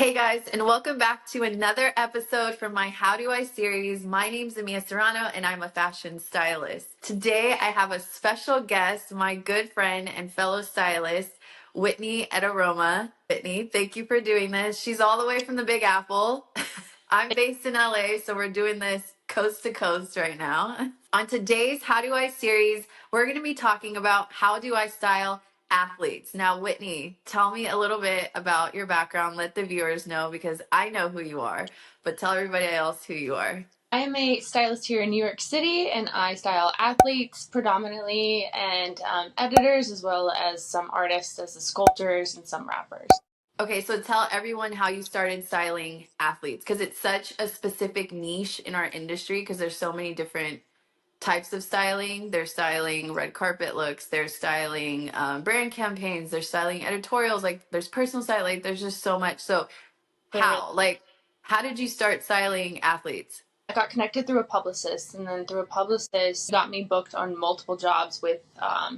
Hey guys, and welcome back to another episode from my How Do I series. My name's Amia Serrano, and I'm a fashion stylist. Today, I have a special guest, my good friend and fellow stylist, Whitney Etoroma. Whitney, thank you for doing this. She's all the way from the Big Apple. I'm based in LA, so we're doing this coast to coast right now. On today's How Do I series, we're going to be talking about how do I style athletes. Now, Whitney, tell me a little bit about your background. Let the viewers know because I know who you are, but tell everybody else who you are. I am a stylist here in New York City, and I style athletes predominantly and editors, as well as some artists, as the sculptors and some rappers. Okay, so tell everyone how you started styling athletes because it's such a specific niche in our industry because there's so many different types of styling. They're styling red carpet looks. They're styling brand campaigns. They're styling editorials. Like there's personal style. Like there's just so much. So how did you start styling athletes? I got connected through a publicist, and then through a publicist got me booked on multiple jobs with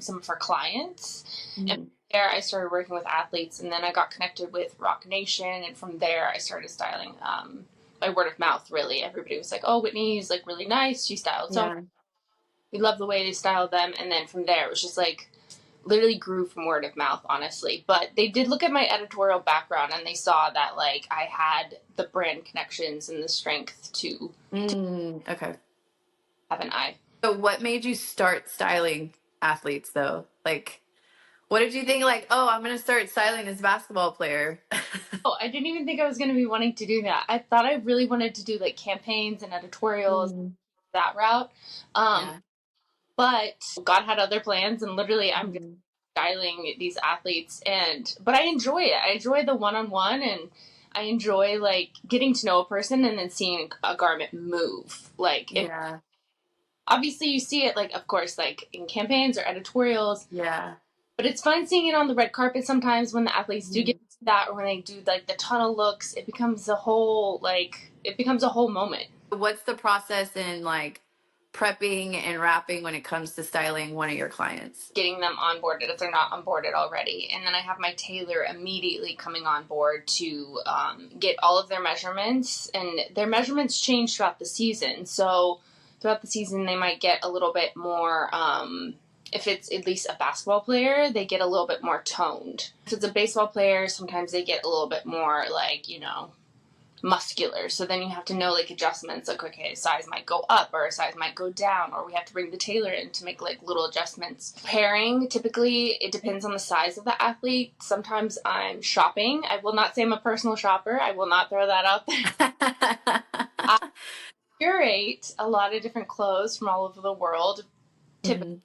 some of her clients. And there I started working with athletes, and then I got connected with Rock Nation, and from there I started styling by word of mouth, really. Everybody was like, oh, Whitney's like really nice. She styled so we love the way they styled them. And then from there, it was just like literally grew from word of mouth, honestly. But they did look at my editorial background and they saw that like I had the brand connections and the strength to Okay. have an eye. So what made you start styling athletes though? Like, what did you think like, oh, I'm going to start styling this basketball player? Oh, I didn't even think I was going to be wanting to do that. I thought I really wanted to do like campaigns and editorials, that route. Yeah. But God had other plans, and literally I'm just styling these athletes. But I enjoy it. I enjoy the one-on-one, and I enjoy like getting to know a person and then seeing a garment move. Obviously you see it, like, of course, like in campaigns or editorials. Yeah. But it's fun seeing it on the red carpet sometimes when the athletes do get that, or when they do like the tunnel looks. It becomes a whole moment. What's the process in like prepping and wrapping when it comes to styling one of your clients? Getting them onboarded if they're not onboarded already. And then I have my tailor immediately coming on board to get all of their measurements. And their measurements change throughout the season. So throughout the season, they might get a little bit more, if it's at least a basketball player, they get a little bit more toned. If it's a baseball player, sometimes they get a little bit more like, muscular. So then you have to know like adjustments, like, okay, a size might go up or a size might go down, or we have to bring the tailor in to make like little adjustments. Pairing, typically it depends on the size of the athlete. Sometimes I'm shopping. I will not say I'm a personal shopper. I will not throw that out there. I curate a lot of different clothes from all over the world, typically.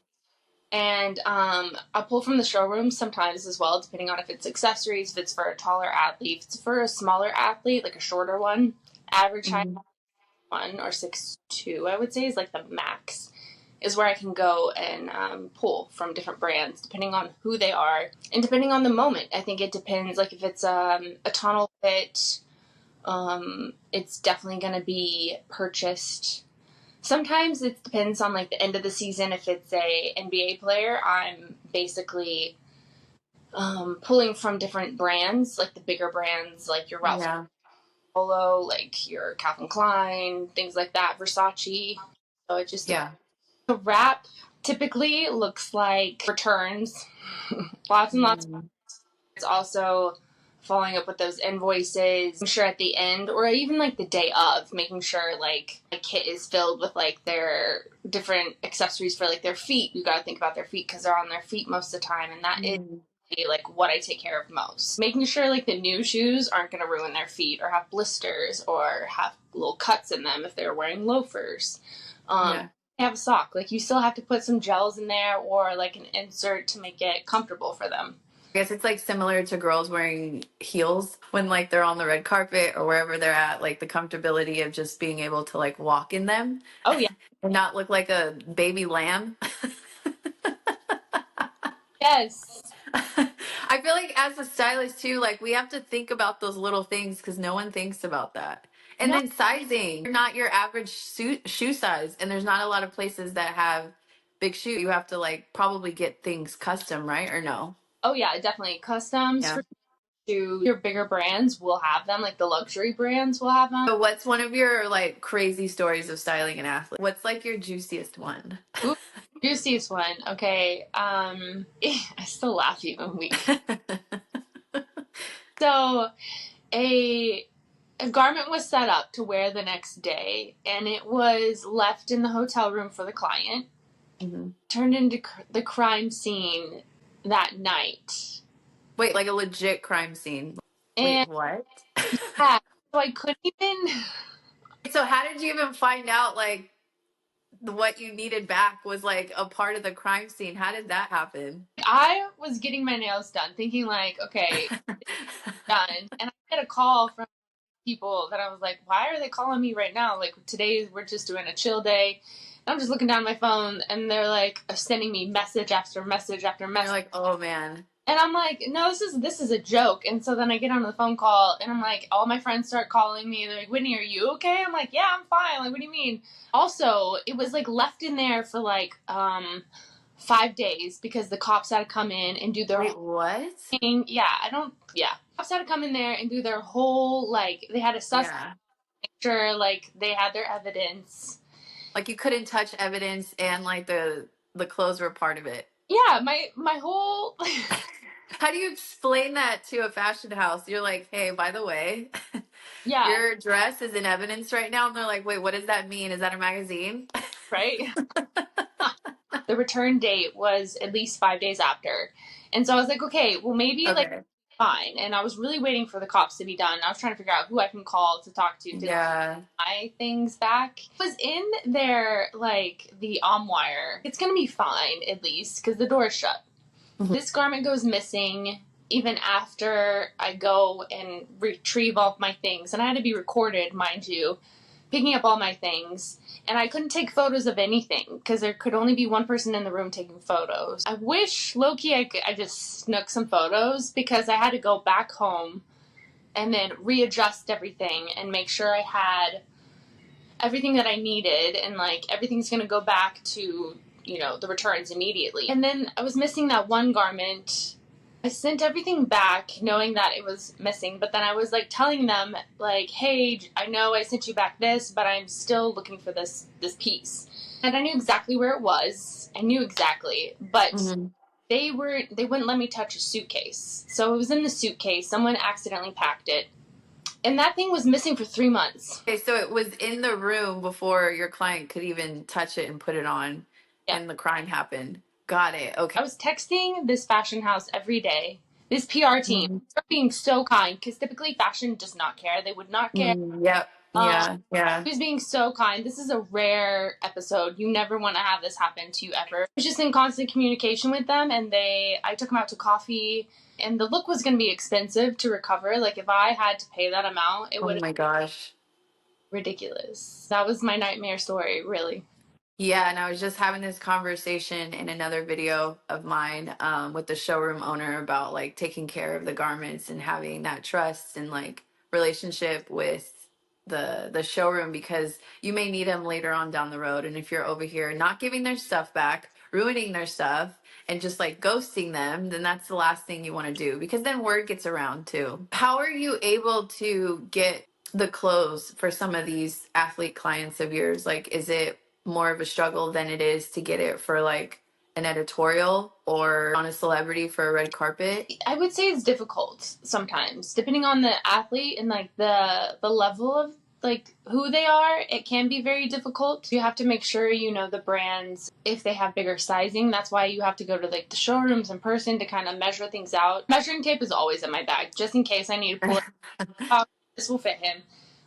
And I'll pull from the showroom sometimes as well, depending on if it's accessories, if it's for a taller athlete, if it's for a smaller athlete, like a shorter one. Average height 1 or 6'2", I would say, is like the max, is where I can go and pull from different brands, depending on who they are and depending on the moment. I think it depends. Like if it's a tunnel fit, it's definitely going to be purchased. Sometimes it depends on like the end of the season. If it's a NBA player, I'm basically pulling from different brands, like the bigger brands, like your Ralph Polo, like your Calvin Klein, things like that, Versace. So it just the wrap typically looks like returns, lots and lots. It's also following up with those invoices, I'm sure at the end or even like the day of, making sure like a kit is filled with like their different accessories for like their feet. You got to think about their feet because they're on their feet most of the time, and that is like what I take care of most. Making sure like the new shoes aren't going to ruin their feet or have blisters or have little cuts in them if they're wearing loafers. Have a sock, like you still have to put some gels in there or like an insert to make it comfortable for them. I guess it's like similar to girls wearing heels when like they're on the red carpet or wherever they're at, like the comfortability of just being able to like walk in them. Oh yeah. And not look like a baby lamb. Yes. I feel like as a stylist too, like we have to think about those little things because no one thinks about that. And then sizing, you're not your average shoe size, and there's not a lot of places that have big shoes. You have to like probably get things custom, right? Or no? Oh yeah, definitely customs. Yeah. For to your bigger brands will have them, like the luxury brands will have them. So what's one of your like crazy stories of styling an athlete? What's like your juiciest one? Ooh, juiciest one. Okay. I still laugh even week. So a garment was set up to wear the next day, and it was left in the hotel room for the client. Mhm. Turned into the crime scene that night. Wait, like a legit crime scene. Wait, And what? yeah, so I couldn't even. So how did you even find out like what you needed back was like a part of the crime scene? How did that happen? I was getting my nails done, thinking like, okay, done. And I get a call from people that I was like, why are they calling me right now? Like today we're just doing a chill day. And I'm just looking down my phone, and they're like sending me message after message after You're message. like, oh man. And I'm like, no, this is a joke. And so then I get on the phone call, and I'm like, all my friends start calling me. They're like, Whitney, are you okay? I'm like, yeah, I'm fine. Like, what do you mean? Also, it was like left in there for like 5 days because the cops had to come in and do their Wait, whole what? thing. Yeah. Cops had to come in there and do their whole, like, they had a suspect Yeah. picture, like, they had their evidence. Like you couldn't touch evidence and like the clothes were part of it. Yeah, my whole. How do you explain that to a fashion house? You're like, hey, by the way, Yeah, your dress is in evidence right now. And they're like, wait, what does that mean? Is that a magazine? right? The return date was at least 5 days after. And so I was like, okay, well, maybe like Okay. fine. And I was really waiting for the cops to be done. I was trying to figure out who I can call to talk to Yeah. my things back. It was in there, like the wire. It's going to be fine, at least, because the door is shut. Mhm. This garment goes missing even after I go and retrieve all of my things. And I had to be recorded, mind you, picking up all my things. And I couldn't take photos of anything because there could only be one person in the room taking photos. I wish, low-key, I just snuck some photos because I had to go back home and then readjust everything and make sure I had everything that I needed, and like everything's going to go back to, the returns immediately. And then I was missing that one garment. I sent everything back knowing that it was missing, but then I was like telling them like, hey, I know I sent you back this, but I'm still looking for this piece. And I knew exactly where it was. I knew exactly, but Mhm. they wouldn't let me touch a suitcase. So it was in the suitcase. Someone accidentally packed it. And that thing was missing for 3 months. Okay, so it was in the room before your client could even touch it and put it on, Yeah. and the crime happened. Got it. Okay. I was texting this fashion house every day. This PR team, Mhm. they're being so kind because typically fashion does not care. They would not care. Yep. Yeah. Yeah. He was being so kind. This is a rare episode. You never want to have this happen to you ever. I was just in constant communication with them, and I took them out to coffee, and the look was going to be expensive to recover. Like if I had to pay that amount, it Oh would have my gosh. been ridiculous. That was my nightmare story, really. Yeah, and I was just having this conversation in another video of mine with the showroom owner about like taking care of the garments and having that trust and like relationship with the showroom, because you may need them later on down the road. And if you're over here not giving their stuff back, ruining their stuff, and just like ghosting them, then that's the last thing you want to do, because then word gets around too. How are you able to get the clothes for some of these athlete clients of yours? Like, is it more of a struggle than it is to get it for like an editorial or on a celebrity for a red carpet? I would say it's difficult sometimes, depending on the athlete and like the level of like who they are. It can be very difficult. You have to make sure you know the brands if they have bigger sizing. That's why you have to go to like the showrooms in person to kind of measure things out. Measuring tape is always in my bag just in case I need to pull it out. This will fit him.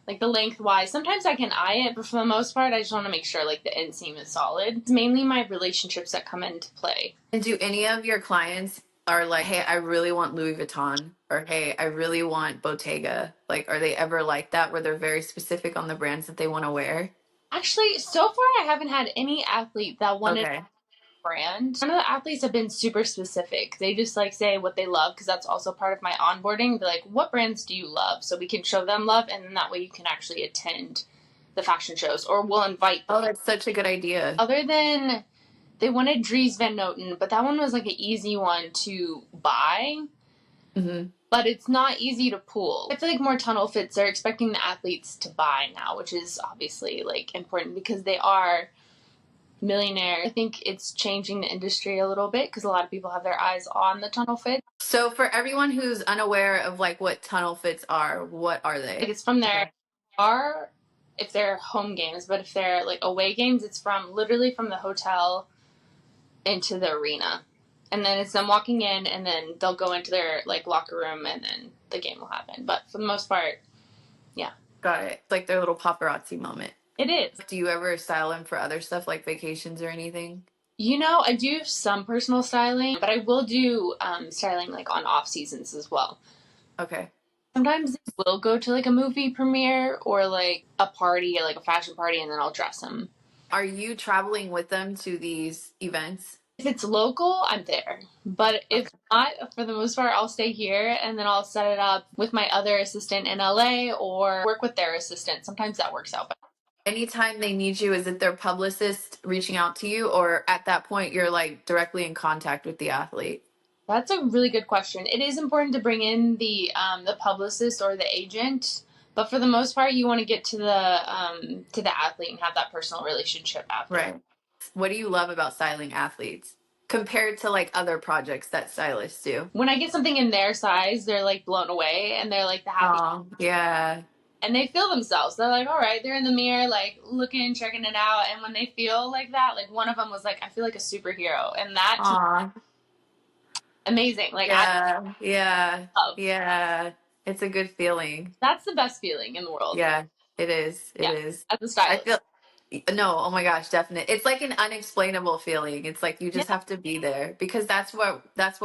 Like the lengthwise. Sometimes I can eye it, but for the most part, I just want to make sure like the inseam is solid. It's mainly my relationships that come into play. And do any of your clients are like, hey, I really want Louis Vuitton, or hey, I really want Bottega? Like, are they ever like that where they're very specific on the brands that they want to wear? Actually, so far I haven't had any athlete that wanted Okay. a brand. Some of the athletes have been super specific. They just like say what they love because that's also part of my onboarding. Be like, what brands do you love? So we can show them love, and then that way you can actually attend the fashion shows, or we'll invite them. Oh, that's such a good idea. Other than they wanted Dries Van Noten, but that one was like an easy one to buy. but it's not easy to pull. I feel like more tunnel fits are expecting the athletes to buy now, which is obviously like important because they are millionaire. I think it's changing the industry a little bit because a lot of people have their eyes on the tunnel fit. So for everyone who's unaware of like what tunnel fits are, what are Like they? it's from their car if they're home games, but if they're like away games, it's from literally from the hotel into the arena. And then it's them walking in and then they'll go into their like locker room and then the game will happen. But for the most part, yeah. Got it. It's like their little paparazzi moment. It is. Do you ever style them for other stuff like vacations or anything? You know, I do some personal styling, but I will do styling like on off seasons as well. Okay. Sometimes we'll go to like a movie premiere or like a party, like a fashion party, and then I'll dress them. Are you traveling with them to these events? If it's local, I'm there. But if not, for the most part, I'll stay here and then I'll set it up with my other assistant in LA or work with their assistant. Sometimes that works out. Anytime they need you, is it their publicist reaching out to you, or at that point you're like directly in contact with the athlete? That's a really good question. It is important to bring in the publicist or the agent, but for the most part, you want to get to the athlete and have that personal relationship after. Right. What do you love about styling athletes compared to like other projects that stylists do? When I get something in their size, they're like blown away and they're like the happy. Oh, yeah. And they feel themselves. They're like, all right, they're in the mirror, like looking, checking it out. And when they feel like that, like one of them was like, I feel like a superhero. And that amazing. Like, yeah. It's a good feeling. That's the best feeling in the world. Yeah, it is. It is. As a stylist. No, oh my gosh, definitely. It's like an unexplainable feeling. It's like you just have to be there because that's what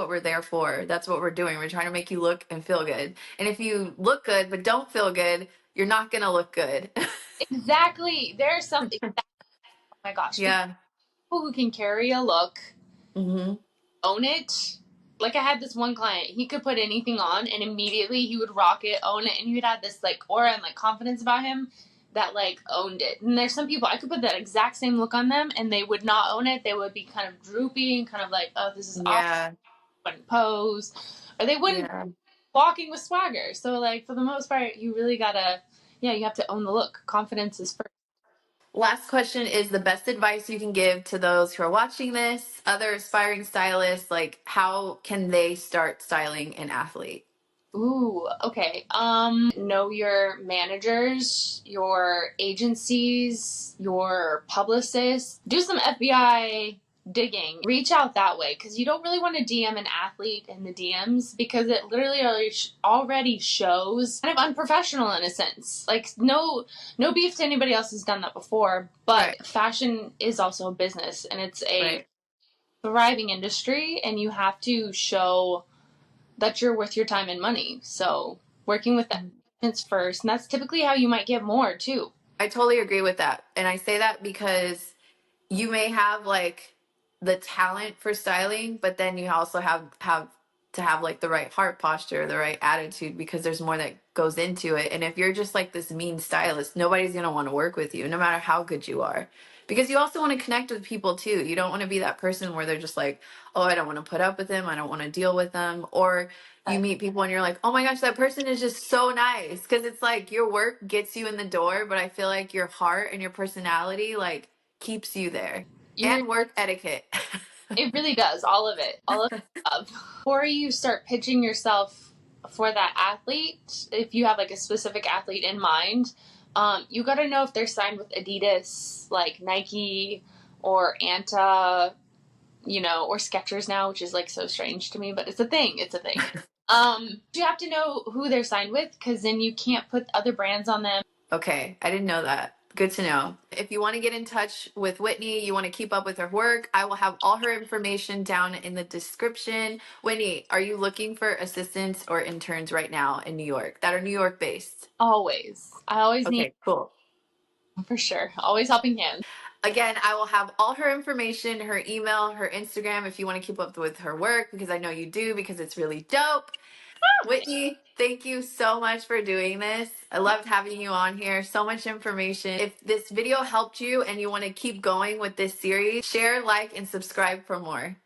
we're there for. That's what we're doing. We're trying to make you look and feel good. And if you look good but don't feel good, you're not gonna look good. Exactly. There's something. Oh my gosh. Yeah. People who can carry a look, own it. Like I had this one client, he could put anything on and immediately he would rock it, own it, and he would have this like aura and like confidence about him that like owned it. And there's some people I could put that exact same look on them and they would not own it. They would be kind of droopy and kind of like, oh, this is off, wouldn't pose, or they wouldn't walking with swagger. So like for the most part, you really gotta, you have to own the look. Confidence is first. Last question is the best advice you can give to those who are watching this, other aspiring stylists, like how can they start styling an athlete? Ooh, okay. Know your managers, your agencies, your publicists. Do some FBI digging. Reach out that way because you don't really want to DM an athlete in the DMs because it literally already shows kind of unprofessional in a sense. Like no beef to anybody else who's done that before, but fashion is also a business and it's a thriving industry and you have to show that you're worth your time and money. So working with them first, and that's typically how you might get more too. I totally agree with that. And I say that because you may have like the talent for styling, but then you also have to have like the right heart posture, the right attitude, because there's more that goes into it. And if you're just like this mean stylist, nobody's going to want to work with you, no matter how good you are. Because you also want to connect with people too. You don't want to be that person where they're just like, oh, I don't want to put up with them. I don't want to deal with them. Or you meet people and you're like, oh my gosh, that person is just so nice. Because it's like your work gets you in the door, but I feel like your heart and your personality like keeps you there. And work etiquette. It really does. All of it. All of it. Before you start pitching yourself for that athlete, if you have like a specific athlete in mind, you got to know if they're signed with Adidas, like Nike or Anta, or Skechers now, which is like so strange to me, but it's a thing. It's a thing. You have to know who they're signed with because then you can't put other brands on them. Okay, I didn't know that. Good to know. If you want to get in touch with Whitney, you want to keep up with her work, I will have all her information down in the description. Whitney, are you looking for assistants or interns right now in New York that are New York based? Always. I always need. Okay, cool. For sure. Always helping hands. Again, I will have all her information, her email, her Instagram if you want to keep up with her work, because I know you do, because it's really dope. Whitney, thank you so much for doing this. I loved having you on here. So much information. If this video helped you and you want to keep going with this series, share, like, and subscribe for more.